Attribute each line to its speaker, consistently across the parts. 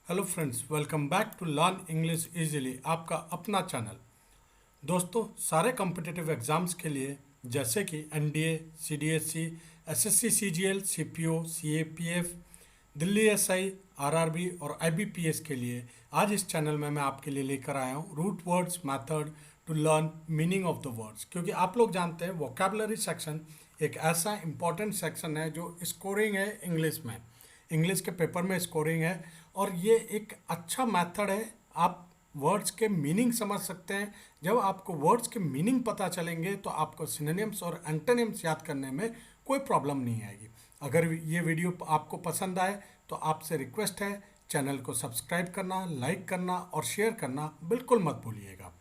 Speaker 1: Hello friends, welcome back to learn English easily, आपका अपना channel. दोस्तों, सारे कॉम्पिटिटिव एग्जाम्स के लिए जैसे कि NDA, CDSE, SSC, CGL, CPO, CAPF, Delhi SI, RRB और आईबीपीएस के लिए आज इस चैनल में मैं आपके लिए लेकर आया हूँ root words method to learn meaning of the words. क्योंकि आप लोग जानते हैं वोकैबुलरी सेक्शन एक ऐसा इंपॉर्टेंट सेक्शन है जो स्कोरिंग है इंग्लिश में, इंग्लिश के पेपर में स्कोरिंग है। और ये एक अच्छा मेथड है, आप वर्ड्स के मीनिंग समझ सकते हैं। जब आपको वर्ड्स के मीनिंग पता चलेंगे तो आपको सिनोनिम्स और एंटोनिम्स याद करने में कोई प्रॉब्लम नहीं आएगी। अगर ये वीडियो आपको पसंद आए तो आपसे रिक्वेस्ट है, चैनल को सब्सक्राइब करना, लाइक करना और शेयर करना बिल्कुल मत भूलिएगा।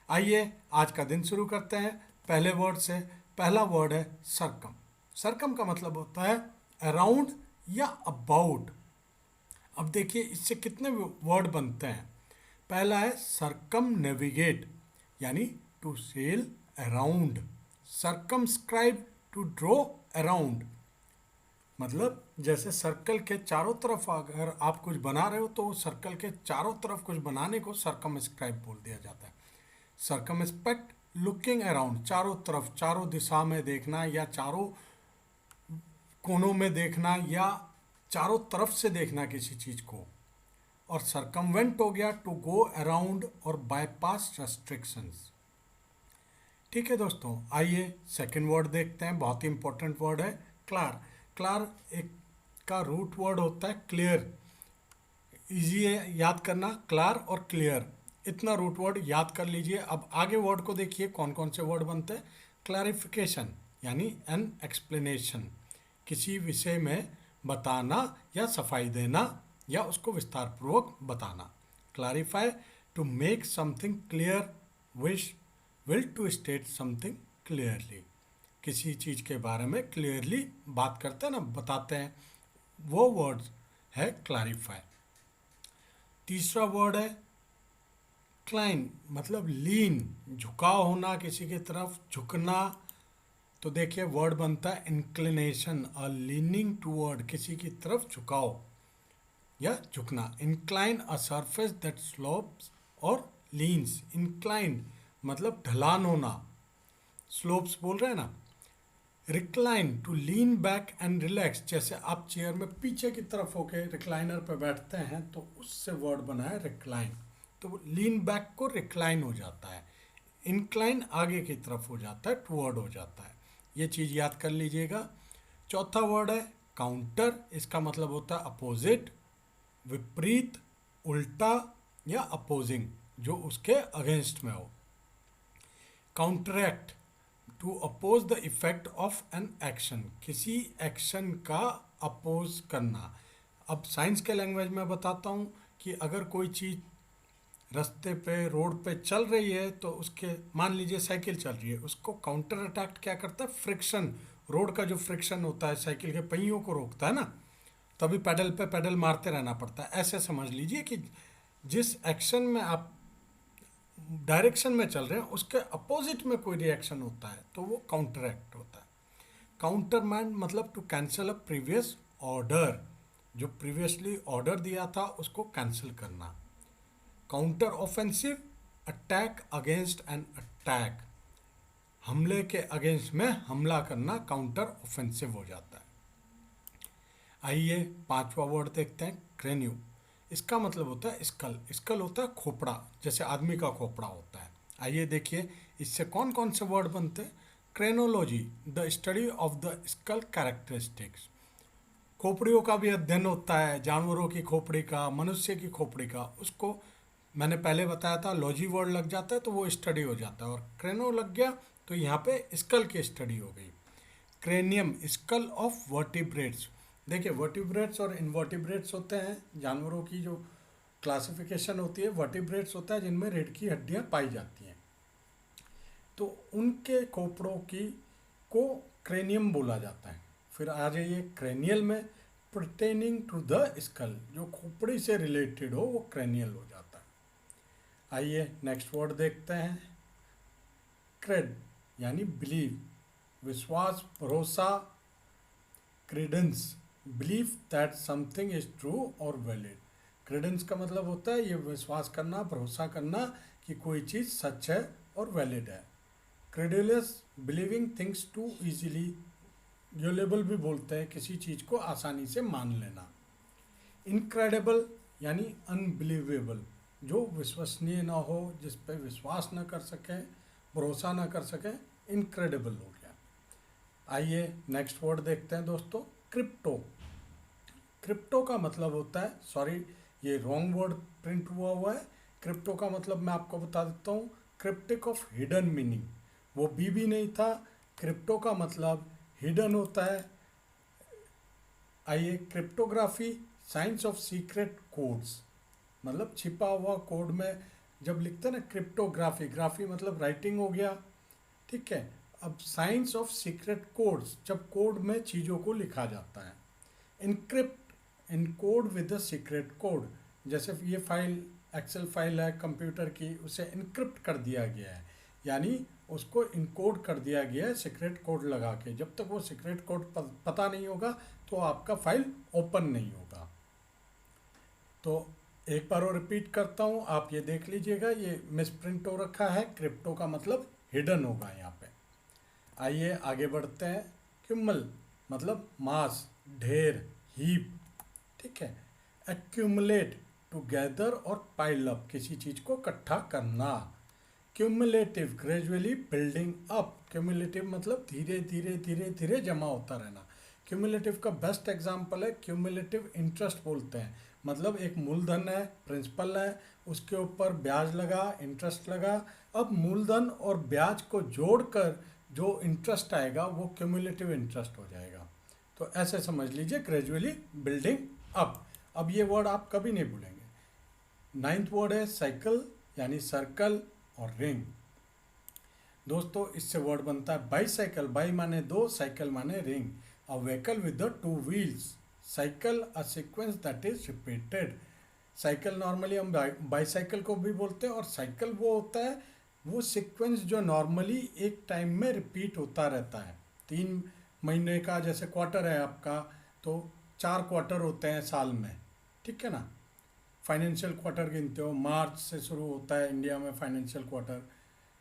Speaker 1: आइए आज का दिन शुरू करते हैं पहले वर्ड से। पहला वर्ड है सरकम। सरकम का मतलब होता है अराउंड या अबाउट। अब देखिए इससे कितने वर्ड बनते हैं। पहला है सरकम नेविगेट, यानी to sail around. Circumscribe, to draw around, मतलब जैसे सर्कल के चारों तरफ अगर आप कुछ बना रहे हो तो सर्कल के चारों तरफ कुछ बनाने को सरकमस्क्राइब बोल दिया जाता है। सरकमस्पेक्ट, लुकिंग अराउंड, चारों तरफ, चारों दिशा में देखना या चारों कोनों में देखना या चारों तरफ से देखना किसी चीज को। और सरकमवेंट हो गया टू गो अराउंड और बाईपास रेस्ट्रिक्शंस। ठीक है दोस्तों, आइए सेकंड वर्ड देखते हैं। बहुत ही इंपॉर्टेंट वर्ड है क्लार। क्लार एक का रूट वर्ड होता है क्लियर। इजी है याद करना, क्लार और क्लियर, इतना रूट वर्ड याद कर लीजिए। अब आगे वर्ड को देखिए कौन कौन से वर्ड बनते हैं। क्लैरिफिकेशन यानी एन एक्सप्लेनेशन, किसी विषय में बताना या सफाई देना या उसको विस्तार पूर्वक बताना। Clarify, to make something clear, wish, will to state something clearly, किसी चीज़ के बारे में क्लियरली बात करते हैं ना, बताते हैं, वो वर्ड है क्लैरिफाई। तीसरा वर्ड है क्लाइन, मतलब लीन, झुकाव होना, किसी की तरफ झुकना। तो देखिए वर्ड बनता है इंक्लिनेशन, अ लीनिंग टूवर्ड, किसी की तरफ झुकाव या झुकना। Incline, a surface that slopes or leans. Incline मतलब ढलान होना, स्लोप्स बोल रहे हैं ना। Recline, to lean back and relax, जैसे आप चेयर में पीछे की तरफ होके रिक्लाइनर पे बैठते हैं तो उससे वर्ड बना है रिक्लाइन। तो लीन बैक को रिक्लाइन हो जाता है, इंक्लाइन आगे की तरफ हो जाता है, टूवर्ड हो जाता है। ये चीज़ याद कर लीजिएगा। चौथा वर्ड है काउंटर। इसका मतलब होता है अपोजिट, विपरीत, उल्टा या अपोजिंग, जो उसके अगेंस्ट में हो। Counteract, to oppose the effect of an action, किसी एक्शन का अपोज करना। अब साइंस के लैंग्वेज में बताता हूँ कि अगर कोई चीज़ रास्ते पे, रोड पे चल रही है तो उसके, मान लीजिए साइकिल चल रही है, उसको काउंटर अटैक क्या करता है, फ्रिक्शन, रोड का जो फ्रिक्शन होता है साइकिल के पहियों को रोकता है ना, तभी पैडल पे पैडल मारते रहना पड़ता है। ऐसे समझ लीजिए कि जिस एक्शन में आप डायरेक्शन में चल रहे हैं उसके अपोजिट में कोई रिएक्शन होता है तो वो काउंटर एक्ट होता है। काउंटरमैंड मतलब to cancel a previous order, जो प्रीवियसली ऑर्डर दिया था उसको कैंसिल करना। Counter offensive, attack against an attack, हमले के अगेंस्ट में हमला करना काउंटर ऑफेंसिव हो जाता है। आइए पांचवा वर्ड देखते हैं क्रेन्यू। इसका मतलब होता है स्कल। स्कल होता है खोपड़ा, जैसे आदमी का खोपड़ा होता है। आइए देखिए इससे कौन कौन से वर्ड बनते हैं। Craniology, the study of the skull characteristics, खोपड़ियों का भी अध्ययन होता है, जानवरों की खोपड़ी का, मनुष्य की खोपड़ी का। उसको मैंने पहले बताया था, लॉजी वर्ड लग जाता है तो वो स्टडी हो जाता है, और क्रेनो लग गया तो यहाँ पे स्कल की स्टडी हो गई। Cranium, skull of vertebrates. देखिए वर्टिब्रेट्स और इनवर्टिब्रेट्स होते हैं, जानवरों की जो क्लासिफिकेशन होती है, वर्टिब्रेट्स होता है जिनमें रीढ़ की हड्डियाँ पाई जाती हैं, तो उनके खोपड़ों की को क्रेनियम बोला जाता है। फिर आ जाइए क्रेनियल में, परटेनिंग टू द स्कल, जो खोपड़ी से रिलेटेड हो वो क्रेनियल हो जाता है। आइए नेक्स्ट वर्ड देखते हैं क्रेड, यानी बिलीव, विश्वास, भरोसा, Credence, believe that something is true और वैलिड, क्रेडेंस का मतलब होता है ये विश्वास करना, भरोसा करना कि कोई चीज़ सच है और वैलिड है। Credulous believing things too easily, यूलेबल भी बोलते हैं किसी चीज़ को आसानी से मान लेना। इनक्रेडिबल यानी अनबिलीवेबल, जो विश्वसनीय ना हो, जिस पे विश्वास ना कर सकें, भरोसा ना कर सकें, इनक्रेडिबल हो गया। आइए नेक्स्ट वर्ड देखते हैं दोस्तों, क्रिप्टो। क्रिप्टो का मतलब होता है, सॉरी ये रॉन्ग वर्ड प्रिंट हुआ है। क्रिप्टो का मतलब मैं आपको बता देता हूँ, क्रिप्टिक ऑफ हिडन मीनिंग, वो भी नहीं था। क्रिप्टो का मतलब हिडन होता है। आइए, cryptography science of secret codes, मतलब छिपा हुआ कोड में जब लिखते हैं ना, क्रिप्टोग्राफी, ग्राफी मतलब राइटिंग हो गया, ठीक है। अब साइंस ऑफ सीक्रेट कोड्स, जब कोड में चीज़ों को लिखा जाता है। Encrypt, encode with the secret code, जैसे ये फाइल एक्सेल फाइल है कंप्यूटर की, उसे इनक्रिप्ट कर दिया गया है, यानी उसको इनकोड कर दिया गया है सीक्रेट कोड लगा के। जब तक वो सीक्रेट कोड पता नहीं होगा तो आपका फाइल ओपन नहीं होगा। तो एक बार और रिपीट करता हूँ, आप ये देख लीजिएगा, ये मिसप्रिंट हो रखा है। क्रिप्टो का मतलब हिडन होगा यहाँ पे। आइए आगे बढ़ते हैं। क्यूमल मतलब मास, ढेर, हीप, ठीक है। एक्यूमुलेट टू गैदर और पाइल अप, किसी चीज़ को इकट्ठा करना। Cumulative gradually building up, cumulative मतलब धीरे धीरे धीरे धीरे जमा होता रहना। क्यूमुलेटिव का बेस्ट एग्जांपल है क्यूमुलेटिव इंटरेस्ट बोलते हैं, मतलब एक मूलधन है, प्रिंसिपल है, उसके ऊपर ब्याज लगा, इंटरेस्ट लगा। अब मूलधन और ब्याज को जोड़कर जो इंटरेस्ट आएगा वो क्यूमुलेटिव इंटरेस्ट हो जाएगा। तो ऐसे समझ लीजिए, ग्रेजुअली बिल्डिंग अप। अब ये वर्ड आप कभी नहीं भूलेंगे। 9th वर्ड है साइकिल, यानी सर्कल और रिंग। दोस्तों इससे वर्ड बनता है बाईसाइकिल, बाई माने दो, साइकिल माने ring. A vehicle with the 2 wheels, cycle a sequence that is repeated. Cycle normally हम बाईसाइकिल को भी बोलते हैं, और साइकिल वो होता है वो सीक्वेंस जो नॉर्मली एक टाइम में रिपीट होता रहता है। 3 महीने का जैसे क्वार्टर है आपका, तो 4 क्वार्टर होते हैं साल में, ठीक है ना। फाइनेंशियल क्वार्टर गिनते हो, मार्च से शुरू होता है इंडिया में फाइनेंशियल क्वार्टर,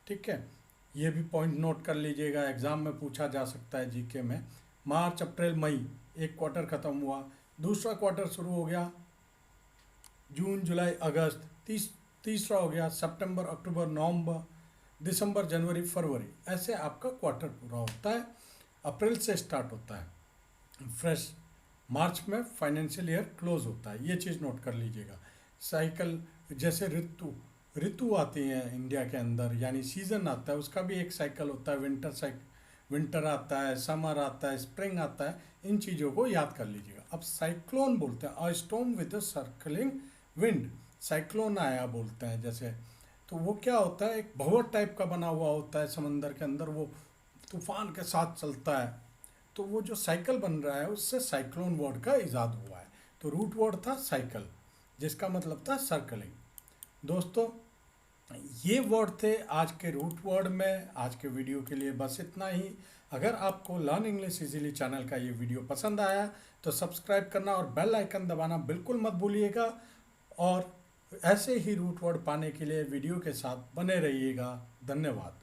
Speaker 1: ठीक है। ये भी पॉइंट नोट कर लीजिएगा, एग्जाम में पूछा जा सकता है जीके में। मार्च अप्रैल मई, एक क्वार्टर ख़त्म हुआ, दूसरा क्वार्टर शुरू हो गया जून जुलाई अगस्त, तीसरा हो गया सितंबर अक्टूबर नवंबर दिसंबर जनवरी फरवरी, ऐसे आपका क्वार्टर पूरा होता है। अप्रैल से स्टार्ट होता है फ्रेश, मार्च में फाइनेंशियल ईयर क्लोज होता है, ये चीज़ नोट कर लीजिएगा। साइकिल जैसे ऋतु आती हैं इंडिया के अंदर, यानी सीजन आता है, उसका भी एक साइकिल होता है। विंटर आता है, समर आता है, स्प्रिंग आता है, इन चीज़ों को याद कर लीजिएगा। अब साइक्लोन बोलते हैं, अ storm with a circling wind, cyclone आया बोलते हैं जैसे। तो वो क्या होता है, एक भंवर टाइप का बना हुआ होता है समंदर के अंदर, वो तूफान के साथ चलता है। तो वो जो साइकिल बन रहा है उससे साइक्लोन वर्ड का इजाद हुआ है। तो रूट वर्ड था साइकिल, जिसका मतलब था सर्कलिंग। दोस्तों ये वर्ड थे आज के रूट वर्ड में। आज के वीडियो के लिए बस इतना ही। अगर आपको लर्न इंग्लिश इजीली चैनल का ये वीडियो पसंद आया तो सब्सक्राइब करना और बेल आइकन दबाना बिल्कुल मत भूलिएगा, और ऐसे ही रूट वर्ड पाने के लिए वीडियो के साथ बने रहिएगा। धन्यवाद।